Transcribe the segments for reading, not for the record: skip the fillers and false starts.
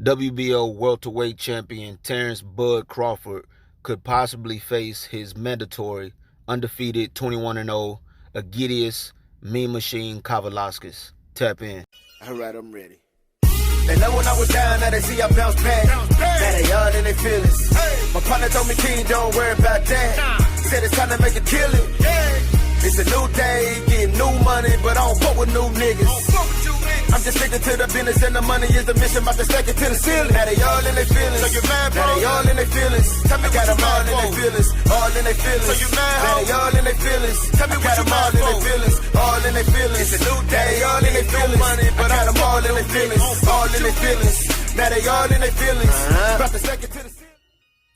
WBO welterweight champion Terence "Bud" Crawford could possibly face his mandatory undefeated 21-0 Egidijus Kavaliauskas. Tap in. All right, I'm ready. They know when I was down, now they see I bounce back. Now they young and they feelings. My partner told me, King, don't worry about that. Said it's time to make a killing. It's a new day, getting new money, but I don't fuck with new niggas. I'm just sticking to the business and the money is the mission, about to stack it to the ceiling. Now they all in their feelings. So you mad, bro? Now they all in their feelings. Tell me got them all in their feelings. All in their feelings. So you mad, now they all in their feelings. Tell me what you mad for? All in their feelings. All in their feelings. It's a new day. They all in their feelings. Money, but I got them all in their feelings. All in their feelings. Now they all in their feelings. About to stack it to the ceiling.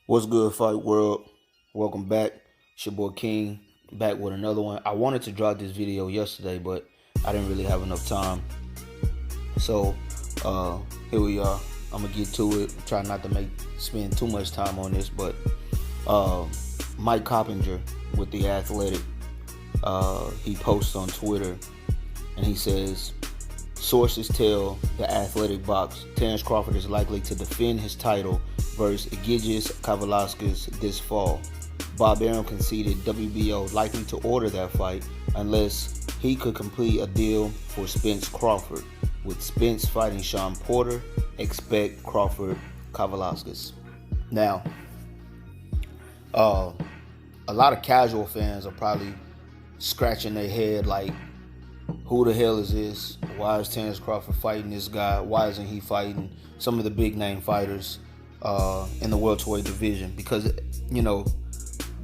What's good, Fight World? Welcome back. It's your boy King, back with another one. I wanted to drop this video yesterday, but I didn't really have enough time. So here we are. I'm gonna get to it. Try not to spend too much time on this, but Mike Coppinger with The Athletic, he posts on Twitter and he says, sources tell The Athletic box Terence Crawford is likely to defend his title versus Egidijus Kavaliauskas this fall. Bob Arum conceded WBO likely to order that fight unless he could complete a deal for Spence Crawford. With Spence fighting Shawn Porter, expect Crawford Kavaliauskas. Now, a lot of casual fans are probably scratching their head like, who the hell is this? Why is Terence Crawford fighting this guy? Why isn't he fighting some of the big name fighters in the welterweight division? Because, you know,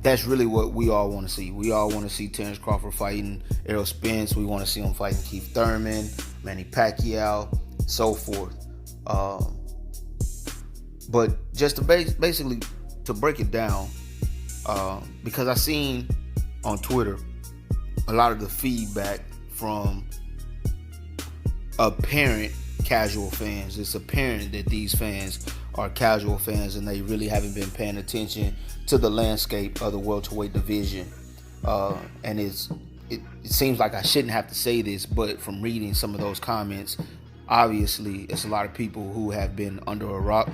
that's really what we all want to see. We all want to see Terence Crawford fighting Errol Spence. We want to see him fighting Keith Thurman, Manny Pacquiao, so forth. But just to basically to break it down, because I seen on Twitter a lot of the feedback from apparent casual fans. It's apparent that these fans are casual fans and they really haven't been paying attention to the landscape of the welterweight division. And it seems like I shouldn't have to say this, but from reading some of those comments, obviously it's a lot of people who have been under a rock,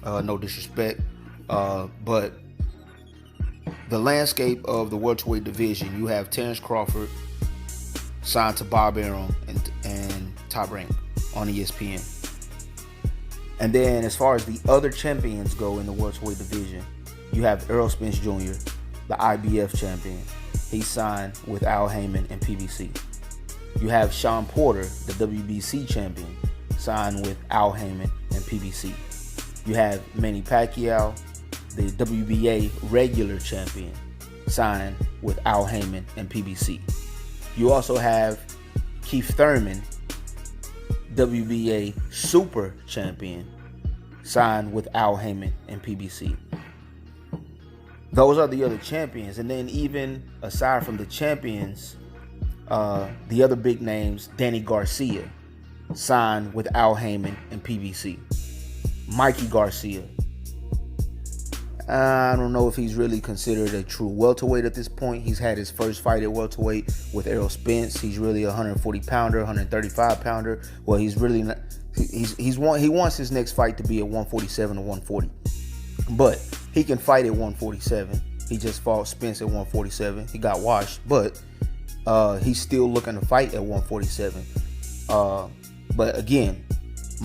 no disrespect, but the landscape of the welterweight division, you have Terence Crawford signed to Bob Arum and Top Rank on ESPN. And then as far as the other champions go in the welterweight division, you have Errol Spence Jr., the IBF champion. He signed with Al Heyman and PBC. You have Shawn Porter, the WBC champion, signed with Al Heyman and PBC. You have Manny Pacquiao, the WBA regular champion, signed with Al Heyman and PBC. You also have Keith Thurman, WBA super champion, signed with Al Heyman and PBC. Those are the other champions. And then even aside from the champions, the other big names, Danny Garcia, signed with Al Heyman and PBC. Mikey Garcia, I don't know if he's really considered a true welterweight at this point. He's had his first fight at welterweight with Errol Spence. He's really a 140 pounder, 135 pounder. Well, he's really not. He wants his next fight to be at 147 or 140, but he can fight at 147. He just fought Spence at 147. He got washed, but he's still looking to fight at 147. But again,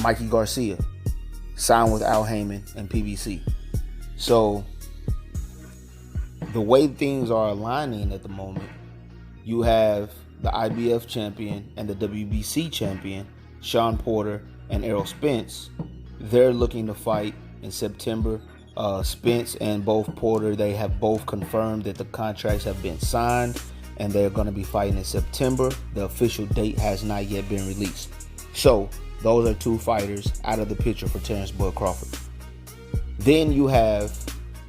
Mikey Garcia signed with Al Heyman and PBC. So the way things are aligning at the moment, you have the IBF champion and the WBC champion, Shawn Porter and Errol Spence. They're looking to fight in September. Spence and both Porter, they have both confirmed that the contracts have been signed and they're going to be fighting in September. The official date has not yet been released. So those are two fighters out of the picture for Terence "Bud" Crawford. Then you have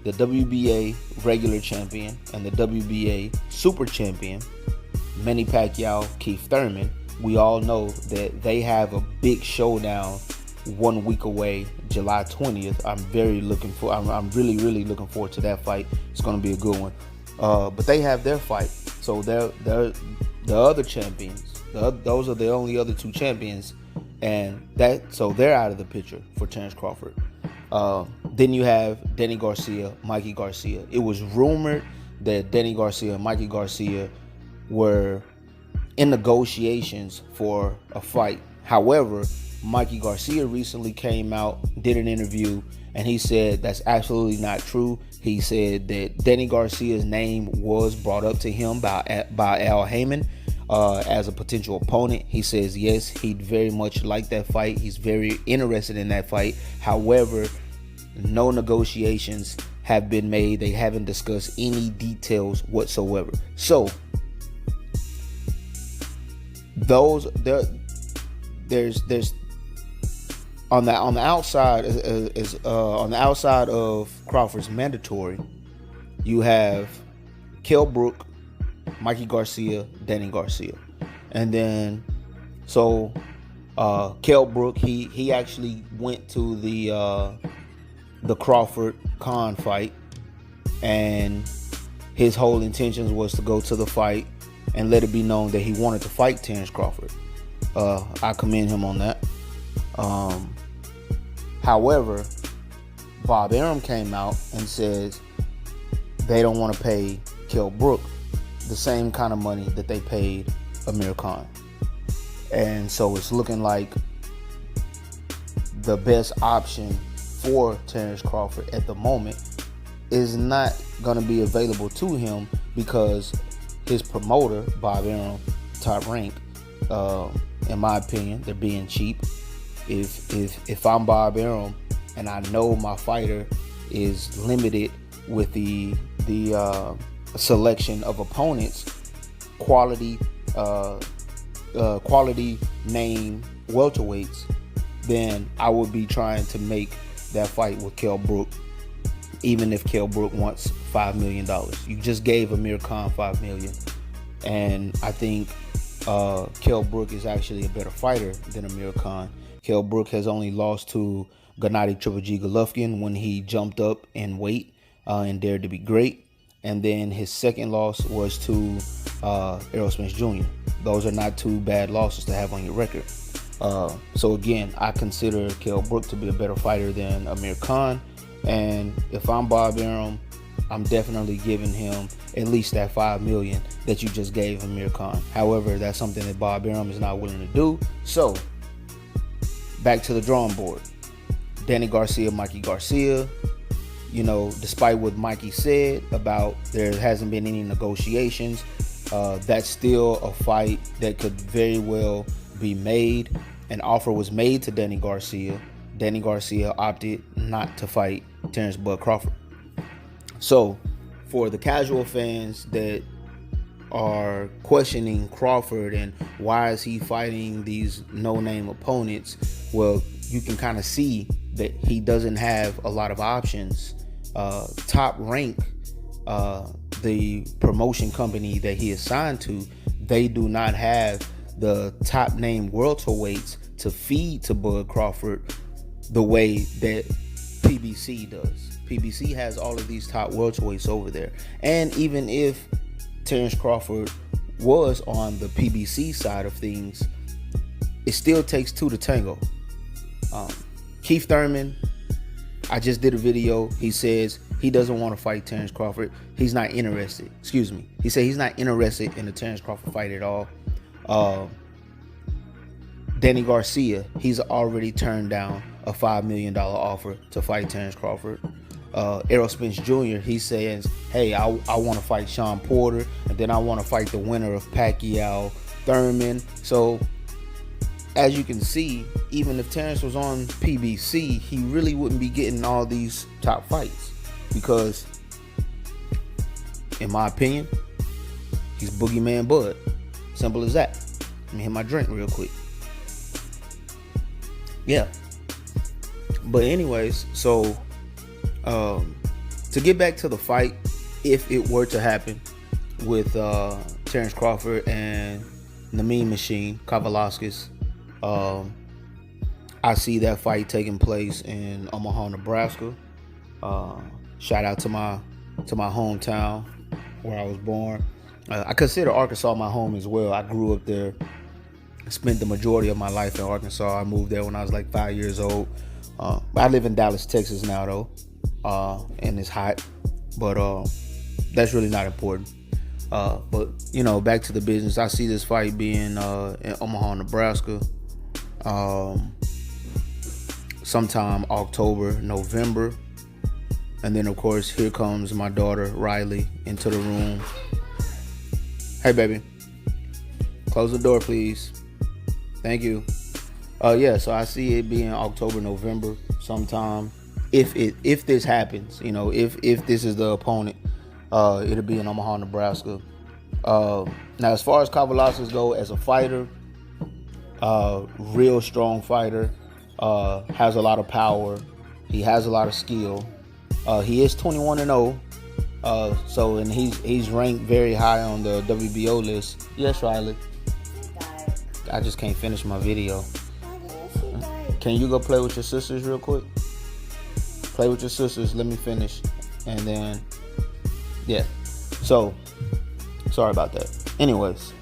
the WBA regular champion and the WBA super champion, Manny Pacquiao, Keith Thurman. We all know that they have a big showdown 1 week away, July 20th. I'm really looking forward to that fight. It's going to be a good one. But they have their fight. So they're the other champions. Those are the only other two champions And so they're out of the picture for Terence Crawford. Then you have Danny Garcia, Mikey Garcia. It was rumored that Danny Garcia and Mikey Garcia were in negotiations for a fight. However, Mikey Garcia recently came out, did an interview, and he said that's absolutely not true. He said that Danny Garcia's name was brought up to him by Al Heyman as a potential opponent. He says yes, he'd very much like that fight. He's very interested in that fight. However, no negotiations have been made. They haven't discussed any details whatsoever. So there's on the outside on the outside of Crawford's mandatory, you have Kell Brook, Mikey Garcia, Danny Garcia, and then so Kell Brook he actually went to the Crawford Khan fight, and his whole intentions was to go to the fight and let it be known that he wanted to fight Terence Crawford. I commend him on that. However, Bob Arum came out and says they don't want to pay Kell Brook the same kind of money that they paid Amir Khan. And so it's looking like the best option for Terence Crawford at the moment is not going to be available to him because his promoter, Bob Arum, Top Rank, in my opinion, they're being cheap. If I'm Bob Arum and I know my fighter is limited with the selection of opponents, quality name welterweights, then I would be trying to make that fight with Kell Brook, even if Kell Brook wants $5 million. You just gave Amir Khan $5 million, and I think Kell Brook is actually a better fighter than Amir Khan. Kell Brook has only lost to Gennady Triple G Golovkin when he jumped up in weight and dared to be great. And then his second loss was to Errol Spence Jr. Those are not two bad losses to have on your record. So again, I consider Kell Brook to be a better fighter than Amir Khan. And if I'm Bob Arum, I'm definitely giving him at least that $5 million that you just gave Amir Khan. However, that's something that Bob Arum is not willing to do. So back to the drawing board. Danny Garcia, Mikey Garcia. You know, despite what Mikey said about there hasn't been any negotiations, that's still a fight that could very well be made. An offer was made to Danny Garcia. Danny Garcia opted not to fight Terence Bud Crawford. So for the casual fans that are questioning Crawford and why is he fighting these no-name opponents, well, you can kind of see that he doesn't have a lot of options. Top Rank, the promotion company that he is signed to, they do not have the top name welterweights to feed to Bud Crawford the way that PBC does. PBC has all of these top welterweights over there. And even if Terence Crawford was on the PBC side of things, it still takes two to tango. Keith Thurman, I just did a video. He says he doesn't want to fight Terence Crawford. He's not interested. Excuse me. He said he's not interested in the Terence Crawford fight at all. Danny Garcia, he's already turned down a $5 million offer to fight Terence Crawford. Errol Spence Jr., he says, hey, I want to fight Sean Porter, and then I want to fight the winner of Pacquiao Thurman. So as you can see, even if Terence was on PBC, he really wouldn't be getting all these top fights because, in my opinion, he's Boogeyman Bud. Simple as that. Let me hit my drink real quick. Yeah. But anyways, so to get back to the fight, if it were to happen with Terence Crawford and the Mean Machine, Kavaliauskas, I see that fight taking place in Omaha, Nebraska. Shout out to my hometown where I was born. I consider Arkansas my home as well. I grew up there spent the majority of my life in Arkansas. I moved there when I was like 5 years old. I live in Dallas, Texas now though, and it's hot, but that's really not important. But you know, back to the business. I see this fight being in Omaha, Nebraska, sometime October, November. And then of course here comes my daughter Riley into the room. Hey baby, close the door please. Thank you. Yeah, so I see it being October, November sometime. If this happens, you know, if this is the opponent, it'll be in Omaha, Nebraska. Now, as far as Kavaliauskas go as a fighter, real strong fighter, has a lot of power. He has a lot of skill. He is 21-0. So, and he's ranked very high on the WBO list. Yes, Riley. I just can't finish my video. Can you go play with your sisters real quick? Play with your sisters. Let me finish. And then, yeah. So, sorry about that. Anyways,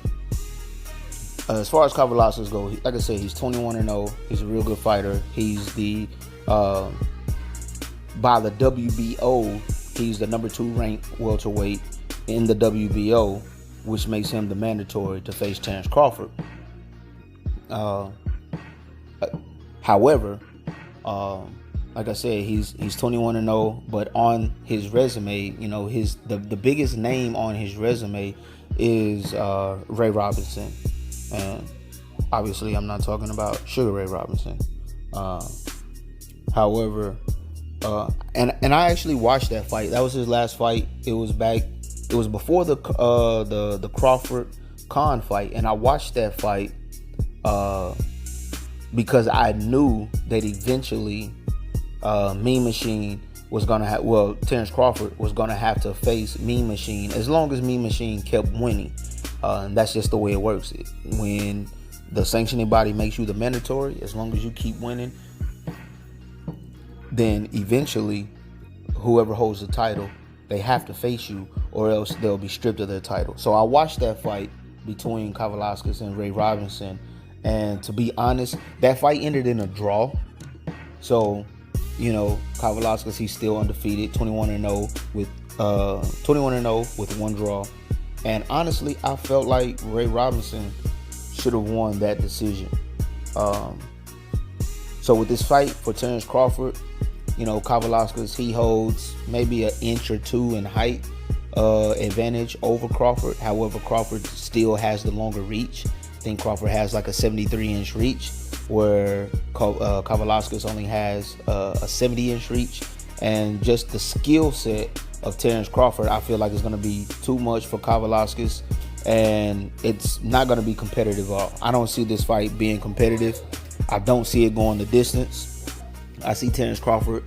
as far as Kavaliauskas go, like I said, he's 21-0. He's a real good fighter. He's the, by the WBO, he's the number 2 ranked welterweight in the WBO, which makes him the mandatory to face Terence Crawford. However, like I said, he's 21-0, but on his resume, you know, the biggest name on his resume is Ray Robinson, and obviously I'm not talking about Sugar Ray Robinson. However, and I actually watched that fight. That was his last fight. It was before the Crawford Khan fight, and I watched that fight because I knew that eventually Mean Machine was gonna have, Terence Crawford was gonna have to face Mean Machine as long as Mean Machine kept winning, and that's just the way it works. When the sanctioning body makes you the mandatory, as long as you keep winning, then eventually whoever holds the title, they have to face you, or else they'll be stripped of their title. So I watched that fight between Kavaliauskas and Ray Robinson, and to be honest, that fight ended in a draw. So, you know, Kavaliauskas, he's still undefeated, 21-0 with 1 draw. And honestly, I felt like Ray Robinson should have won that decision. So with this fight for Terence Crawford, you know, Kavaliauskas, he holds maybe an inch or 2 in height advantage over Crawford. However, Crawford still has the longer reach. I think Crawford has like a 73-inch reach, where Kavaliauskas only has a 70-inch reach. And just the skill set of Terence Crawford, I feel like it's going to be too much for Kavaliauskas, and it's not going to be competitive at all. I don't see this fight being competitive. I don't see it going the distance. I see Terence Crawford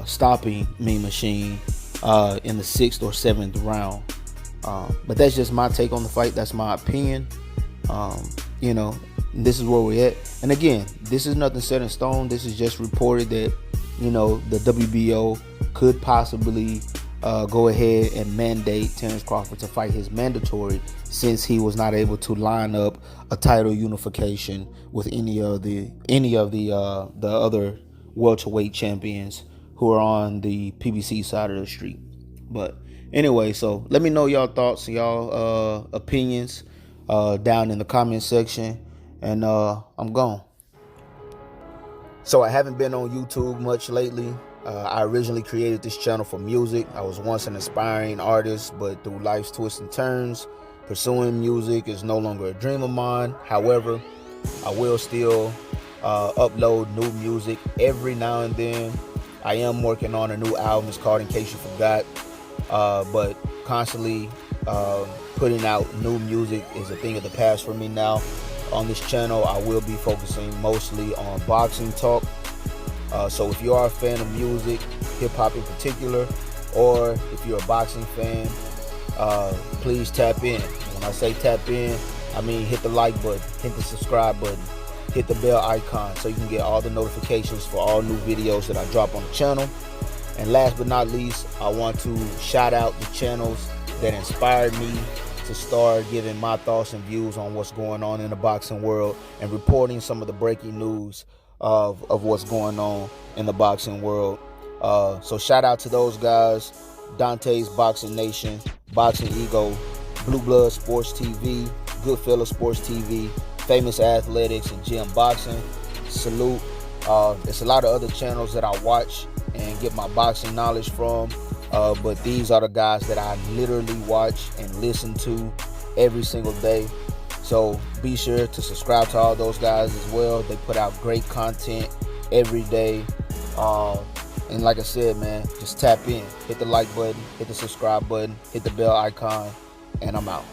stopping Mean Machine in the 6th or 7th round. But that's just my take on the fight. That's my opinion. You know, this is where we're at. And again, this is nothing set in stone. This is just reported that, you know, the WBO could possibly go ahead and mandate Terence Crawford to fight his mandatory, since he was not able to line up a title unification with any of the other welterweight champions who are on the PBC side of the street. But anyway, so let me know y'all thoughts, y'all opinions down in the comment section, and I'm gone. So I haven't been on YouTube much lately. I originally created this channel for music. I was once an aspiring artist, but through life's twists and turns, pursuing music is no longer a dream of mine. However, I will still upload new music every now and then. I am working on a new album. It's called In Case You Forgot. But constantly putting out new music is a thing of the past for me now. On this channel, I will be focusing mostly on boxing talk. So if you are a fan of music, hip-hop in particular, or if you're a boxing fan, please tap in. When I say tap in, I mean hit the like button, hit the subscribe button, hit the bell icon so you can get all the notifications for all new videos that I drop on the channel. And last but not least, I want to shout out the channels that inspired me to start giving my thoughts and views on what's going on in the boxing world and reporting some of the breaking news of what's going on in the boxing world. So shout out to those guys: Dante's Boxing Nation, Boxing Ego, Blue Blood Sports TV, Goodfellas Sports TV, Famous Athletics, and Gym Boxing. Salute. It's a lot of other channels that I watch and get my boxing knowledge from, but these are the guys that I literally watch and listen to every single day. So be sure to subscribe to all those guys as well. They put out great content every day. And like I said, man, just tap in, hit the like button, hit the subscribe button, hit the bell icon, and I'm out.